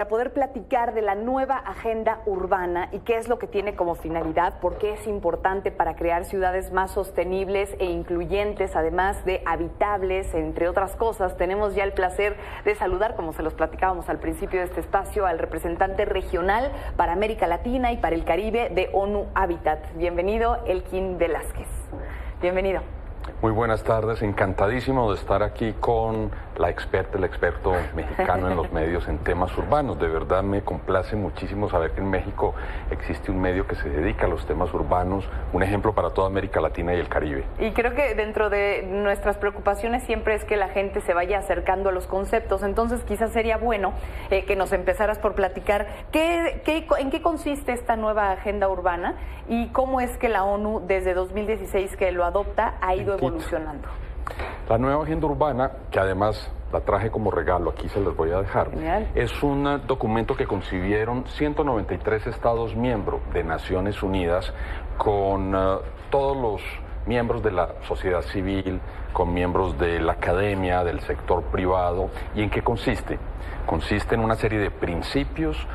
Para poder platicar de la nueva agenda urbana y qué es lo que tiene como finalidad, por qué es importante para crear ciudades más sostenibles e incluyentes, además de habitables, entre otras cosas, tenemos ya el placer de saludar, como se los platicábamos al principio de este espacio, al representante regional para América Latina y para el Caribe de ONU Habitat. Bienvenido, Elkin Velázquez. Bienvenido. Muy buenas tardes, encantadísimo de estar aquí con la experta, el experto mexicano en los medios en temas urbanos. De verdad me complace muchísimo saber que en México existe un medio que se dedica a los temas urbanos, un ejemplo para toda América Latina y el Caribe. Y creo que dentro de nuestras preocupaciones siempre es que la gente se vaya acercando a los conceptos, entonces quizás sería bueno que nos empezaras por platicar en qué consiste esta nueva agenda urbana y cómo es que la ONU desde 2016 que lo adopta ha ido evolucionando. La nueva agenda urbana, que además la traje como regalo, aquí se los voy a dejar, Genial. Es un documento que concibieron 193 Estados miembros de Naciones Unidas con todos los miembros de la sociedad civil, con miembros de la academia, del sector privado. ¿Y en qué consiste? Consiste en una serie de principios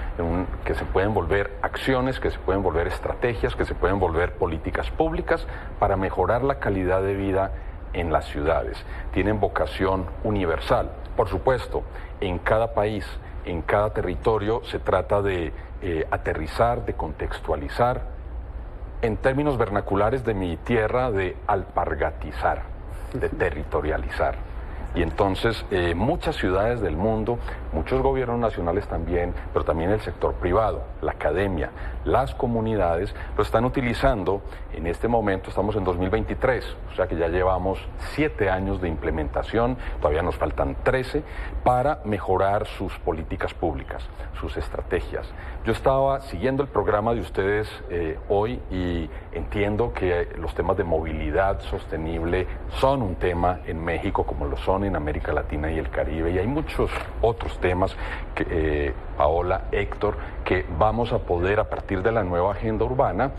que se pueden volver acciones, que se pueden volver estrategias, que se pueden volver políticas públicas para mejorar la calidad de vida en las ciudades. Tienen vocación universal. Por supuesto, en cada país, en cada territorio se trata de aterrizar, de contextualizar, en términos vernaculares de mi tierra, de alpargatizar, de territorializar. Y entonces muchas ciudades del mundo, muchos gobiernos nacionales también, pero también el sector privado, la academia, las comunidades, lo están utilizando. En este momento estamos en 2023, o sea que ya llevamos 7 años de implementación, todavía nos faltan 13, para mejorar sus políticas públicas, sus estrategias. Yo estaba siguiendo el programa de ustedes hoy y entiendo que los temas de movilidad sostenible son un tema en México como lo son en América Latina y el Caribe, y hay muchos otros temas que, Paola, Héctor, que vamos a poder a partir de la nueva agenda urbana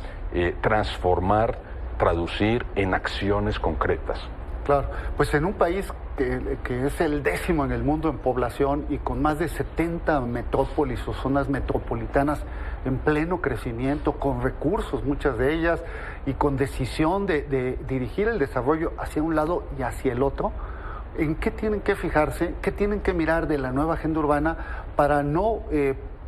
transformar, traducir en acciones concretas. Claro, pues en un país que es el 10º en el mundo en población y con más de 70 metrópolis o zonas metropolitanas en pleno crecimiento, con recursos, muchas de ellas, y con decisión de dirigir el desarrollo hacia un lado y hacia el otro, ¿en qué tienen que fijarse? ¿Qué tienen que mirar de la nueva agenda urbana para no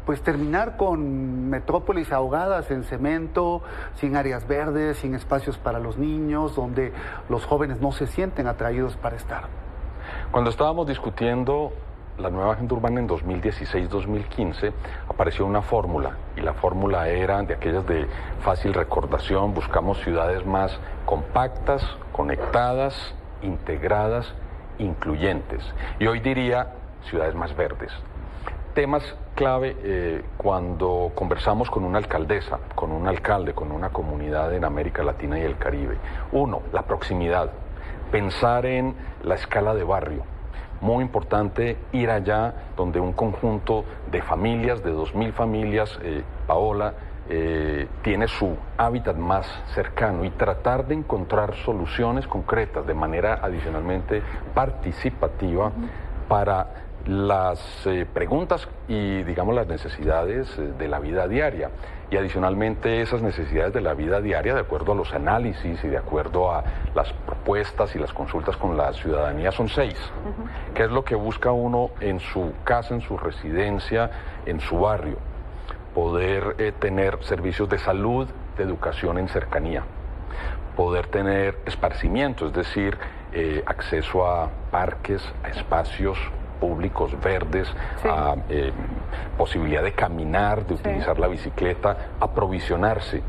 pues terminar con metrópolis ahogadas en cemento, sin áreas verdes, sin espacios para los niños, donde los jóvenes no se sienten atraídos para estar? Cuando estábamos discutiendo la nueva agenda urbana en 2016-2015, apareció una fórmula, y la fórmula era de aquellas de fácil recordación: buscamos ciudades más compactas, conectadas, integradas, incluyentes. Y hoy diría ciudades más verdes. Temas clave cuando conversamos con una alcaldesa, con un alcalde, con una comunidad en América Latina y el Caribe. Uno, la proximidad. Pensar en la escala de barrio. Muy importante ir allá donde un conjunto de familias, de 2.000 familias, Paola, tiene su hábitat más cercano, y tratar de encontrar soluciones concretas de manera adicionalmente participativa para las preguntas y, digamos, las necesidades de la vida diaria. Y adicionalmente esas necesidades de la vida diaria, de acuerdo a los análisis y de acuerdo a las propuestas y las consultas con la ciudadanía, son 6. ¿Qué es lo que busca uno en su casa, en su residencia, en su barrio? Poder tener servicios de salud, de educación en cercanía. Poder tener esparcimiento, es decir, acceso a parques, a espacios públicos verdes, sí, a posibilidad de caminar, de utilizar la bicicleta, aprovisionarse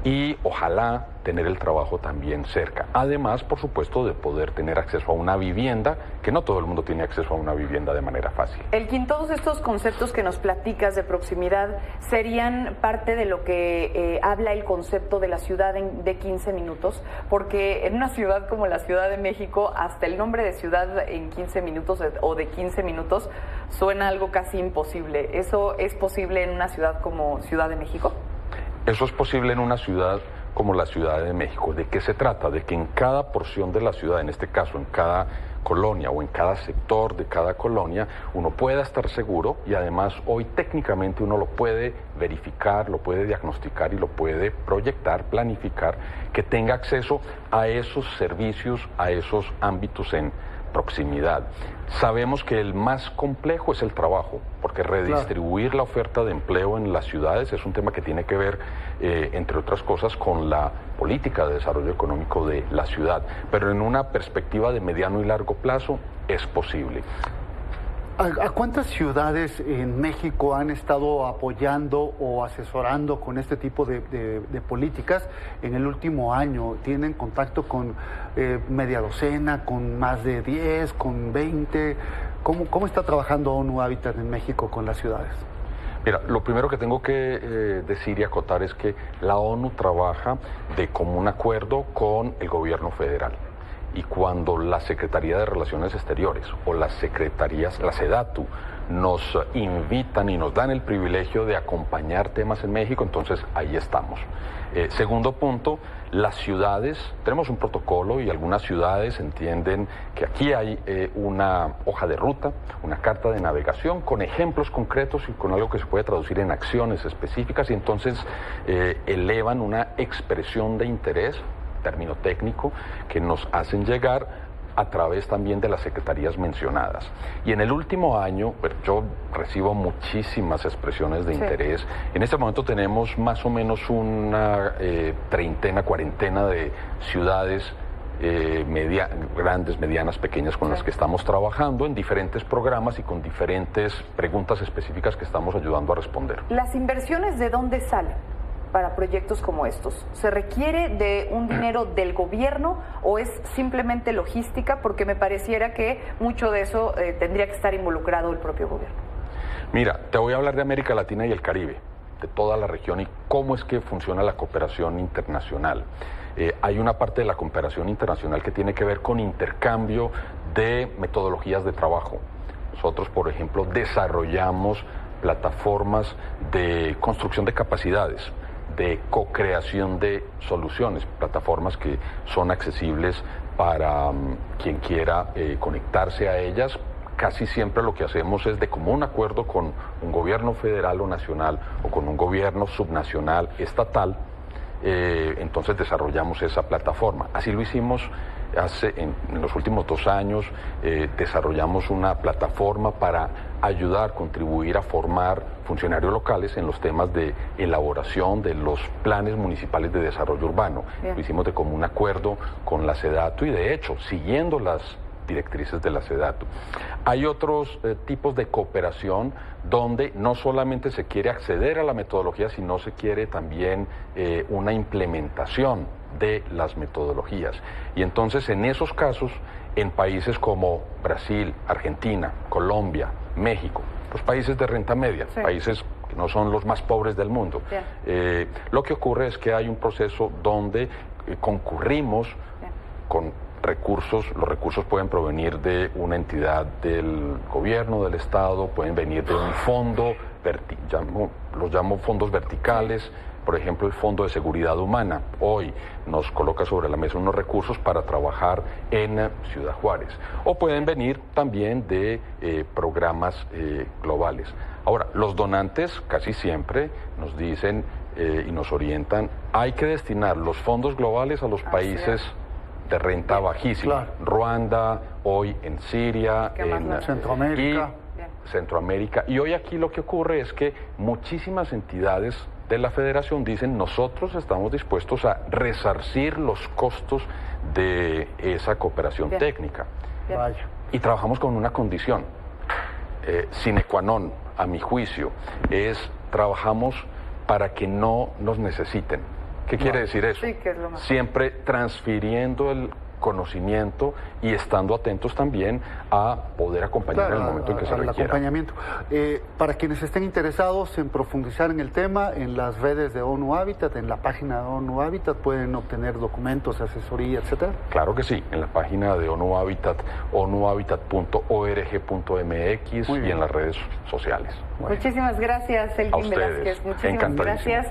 y ojalá tener el trabajo también cerca. Además, por supuesto, de poder tener acceso a una vivienda, que no todo el mundo tiene acceso a una vivienda de manera fácil. Elkin, todos estos conceptos que nos platicas de proximidad serían parte de lo que habla el concepto de la ciudad de 15 minutos, porque en una ciudad como la Ciudad de México, hasta el nombre de ciudad en 15 minutos o de 15 minutos suena algo casi imposible. ¿Eso es posible en una ciudad como Ciudad de México? Eso es posible en una ciudad como la Ciudad de México. ¿De qué se trata? De que en cada porción de la ciudad, en este caso en cada colonia o en cada sector de cada colonia uno pueda estar seguro, y además hoy técnicamente uno lo puede verificar, lo puede diagnosticar y lo puede proyectar, planificar, que tenga acceso a esos servicios, a esos ámbitos en proximidad. Sabemos que el más complejo es el trabajo, porque redistribuir la oferta de empleo en las ciudades es un tema que tiene que ver, entre otras cosas, con la política de desarrollo económico de la ciudad, pero en una perspectiva de mediano y largo plazo es posible. ¿A cuántas ciudades en México han estado apoyando o asesorando con este tipo de políticas en el último año? ¿Tienen contacto con media docena, con más de 10, con 20? ¿Cómo está trabajando ONU Habitat en México con las ciudades? Mira, lo primero que tengo que decir y acotar es que la ONU trabaja de común acuerdo con el gobierno federal. Y cuando la Secretaría de Relaciones Exteriores o las secretarías, la SEDATU, nos invitan y nos dan el privilegio de acompañar temas en México, entonces ahí estamos. Segundo punto, las ciudades, tenemos un protocolo y algunas ciudades entienden que aquí hay una hoja de ruta, una carta de navegación con ejemplos concretos y con algo que se puede traducir en acciones específicas, y entonces elevan una expresión de interés, término técnico, que nos hacen llegar a través también de las secretarías mencionadas. Y en el último año, yo recibo muchísimas expresiones de interés. En este momento tenemos más o menos una treintena, cuarentena de ciudades grandes, medianas, pequeñas, con las que estamos trabajando en diferentes programas y con diferentes preguntas específicas que estamos ayudando a responder. ¿Las inversiones de dónde salen para proyectos como estos? ¿Se requiere de un dinero del gobierno o es simplemente logística? Porque me pareciera que mucho de eso tendría que estar involucrado el propio gobierno. Mira, te voy a hablar de América Latina y el Caribe, de toda la región y cómo es que funciona la cooperación internacional. Hay una parte de la cooperación internacional que tiene que ver con intercambio de metodologías de trabajo. Nosotros, por ejemplo, desarrollamos plataformas de construcción de capacidades, de co-creación de soluciones, plataformas que son accesibles para quien quiera conectarse a ellas. Casi siempre lo que hacemos es de común acuerdo con un gobierno federal o nacional o con un gobierno subnacional, estatal, entonces desarrollamos esa plataforma. Así lo hicimos en los últimos 2 años, desarrollamos una plataforma para ayudar, contribuir a formar funcionarios locales en los temas de elaboración de los planes municipales de desarrollo urbano. Bien. Lo hicimos de común acuerdo con la SEDATU y, de hecho, siguiendo las directrices de la SEDATU. Hay otros tipos de cooperación donde no solamente se quiere acceder a la metodología, sino se quiere también una implementación de las metodologías. Y entonces, en esos casos, en países como Brasil, Argentina, Colombia, México, los países de renta media, países que no son los más pobres del mundo, lo que ocurre es que hay un proceso donde concurrimos con recursos. Los recursos pueden provenir de una entidad del gobierno, del Estado, pueden venir de un fondo, los llamo fondos verticales. Por ejemplo, el Fondo de Seguridad Humana hoy nos coloca sobre la mesa unos recursos para trabajar en Ciudad Juárez. O pueden venir también de programas globales. Ahora, los donantes casi siempre nos dicen y nos orientan, hay que destinar los fondos globales a los países de renta bajísima. Claro. Ruanda, hoy en Siria, en Centroamérica. Y hoy aquí lo que ocurre es que muchísimas entidades de la Federación dicen, nosotros estamos dispuestos a resarcir los costos de esa cooperación técnica. Y trabajamos con una condición, sine qua non, a mi juicio, trabajamos para que no nos necesiten. ¿Qué quiere decir eso? Sí, que es lo más. Siempre transfiriendo el conocimiento y estando atentos también a poder acompañar en el momento en que se requiera. El acompañamiento. Para quienes estén interesados en profundizar en el tema, en las redes de ONU Habitat, en la página de ONU Habitat, pueden obtener documentos, asesoría, etcétera. Claro que sí, en la página de ONU Habitat, onuhabitat.org.mx y en las redes sociales. Bueno. Muchísimas gracias, Elgin Velázquez. Muchísimas gracias.